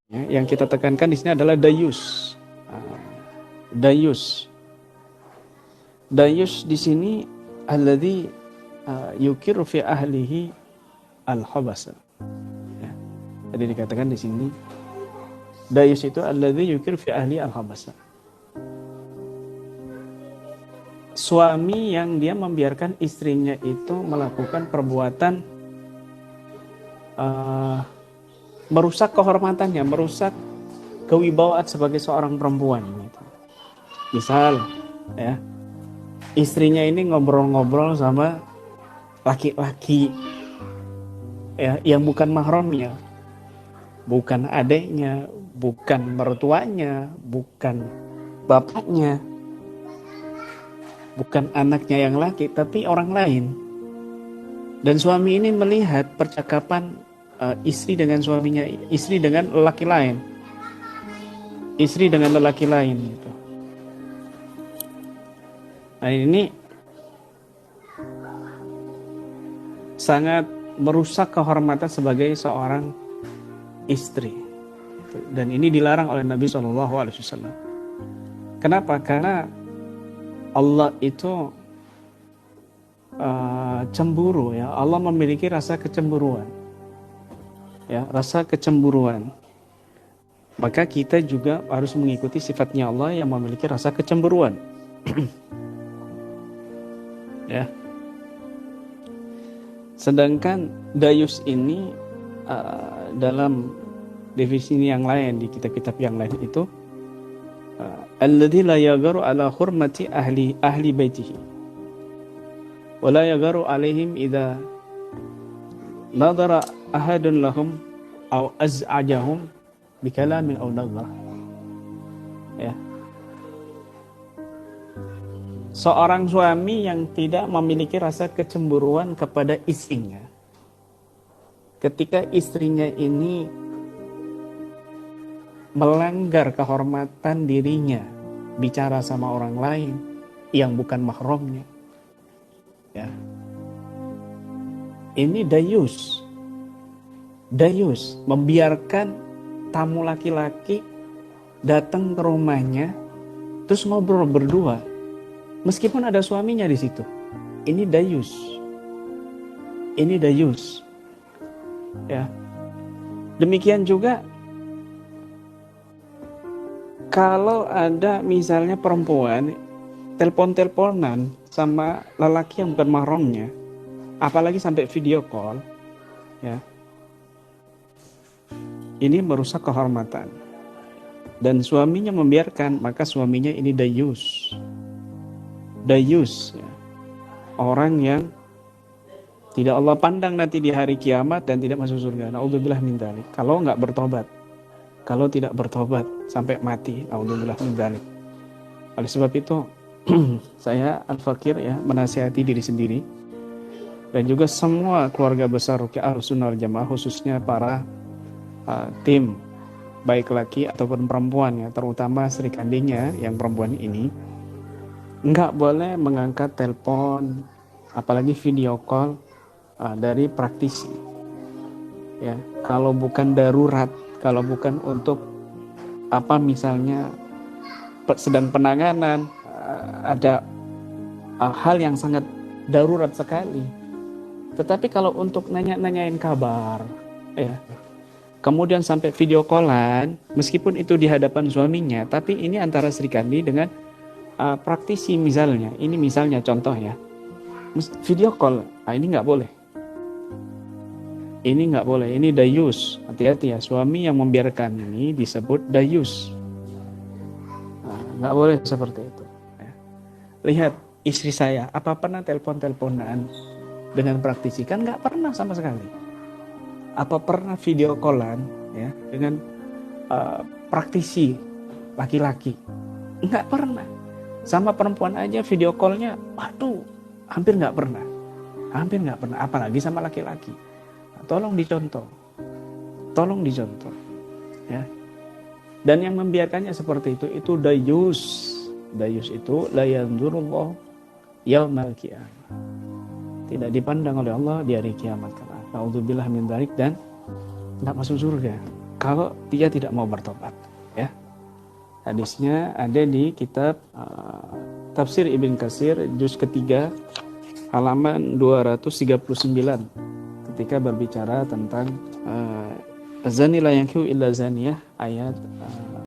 Ya, yang kita tekankan di sini adalah dayus. Dayus. Dayus di sini alladzi yukiru fi ahlihi al-khabasa. Ya. Jadi dikatakan di sini dayus itu alladzi yukiru fi ahli al-khabasa. Suami yang dia membiarkan istrinya itu melakukan perbuatan merusak kehormatannya, merusak kewibawaan sebagai seorang perempuan. Gitu. Misal, ya, istrinya ini ngobrol-ngobrol sama laki-laki, ya, yang bukan mahramnya, bukan adiknya, bukan mertuanya, bukan bapaknya, bukan anaknya yang laki, tapi orang lain. Dan suami ini melihat percakapan istri dengan suaminya, istri dengan lelaki lain, istri dengan lelaki lain gitu. Nah, ini sangat merusak kehormatan sebagai seorang istri, dan ini dilarang oleh Nabi SAW. Kenapa? Karena Allah itu cemburu, ya. Allah memiliki rasa kecemburuan, ya, rasa kecemburuan. Maka kita juga harus mengikuti sifatnya Allah yang memiliki rasa kecemburuan. Ya. Sedangkan dayus ini dalam definisi yang lain di kitab-kitab yang lain itu alladzi la yagharu ala hurmati ahli baitihi wa la yagharu alaihim idza nadara ahadun lahum aw az'ajahum bikalamin aw nadhar. Ya. Seorang suami yang tidak memiliki rasa kecemburuan kepada istrinya, ketika istrinya ini melanggar kehormatan dirinya, bicara sama orang lain yang bukan mahramnya, ya, ini dayus. Dayus membiarkan tamu laki-laki datang ke rumahnya terus ngobrol berdua meskipun ada suaminya di situ. Ini dayus. Ini dayus. Ya. Demikian juga kalau ada misalnya perempuan telepon-teleponan sama lelaki yang bukan mahramnya, apalagi sampai video call, ya, ini merusak kehormatan. Dan suaminya membiarkan, maka suaminya ini dayus. Dayus, ya. Orang yang tidak Allah pandang nanti di hari kiamat dan tidak masuk surga. Na'udzubillah min dzalik. Kalau nggak bertobat, kalau tidak bertobat sampai mati, na'udzubillah min dzalik. Oleh sebab itu, saya Al-Fakir, ya, menasihati diri sendiri dan juga semua keluarga besar Ruqyah Ahlussunnah wal Jamaah, khususnya para tim baik laki ataupun perempuan, ya, terutama Sri Kandinya yang perempuan ini, nggak boleh mengangkat telepon apalagi video call dari praktisi, ya. Kalau bukan darurat, kalau bukan untuk apa misalnya sedang penanganan, ada hal yang sangat darurat sekali. Tetapi kalau untuk nanya-nanyain kabar, ya, kemudian sampai video callan, meskipun itu di hadapan suaminya, tapi ini antara Sri Kandi dengan praktisi misalnya. Ini misalnya contoh, ya, video call, ini nggak boleh. Ini nggak boleh, ini dayus. Hati-hati, ya, suami yang membiarkan ini disebut dayus. Nggak boleh seperti itu. Ya. Lihat istri saya, apa pernah telepon-teleponan dengan praktisi? Kan nggak pernah sama sekali. Apa pernah video callan, ya, dengan praktisi laki-laki? Nggak pernah. Sama perempuan aja video callnya, waduh, hampir nggak pernah. Hampir nggak pernah, apalagi sama laki-laki. Tolong dicontoh. Tolong dicontoh. Ya. Dan yang membiarkannya seperti itu dayus. Dayus itu la yanzurullah yaumal qiyamah. Tidak dipandang oleh Allah di hari kiamat kelak. Na'udzubillah min dzalik, dan tidak masuk surga. kalau dia tidak mau bertobat, ya. Hadisnya ada di kitab Tafsir Ibn Katsir juz ketiga halaman 239 ketika berbicara tentang zani la yankihu illa zaniyah ayat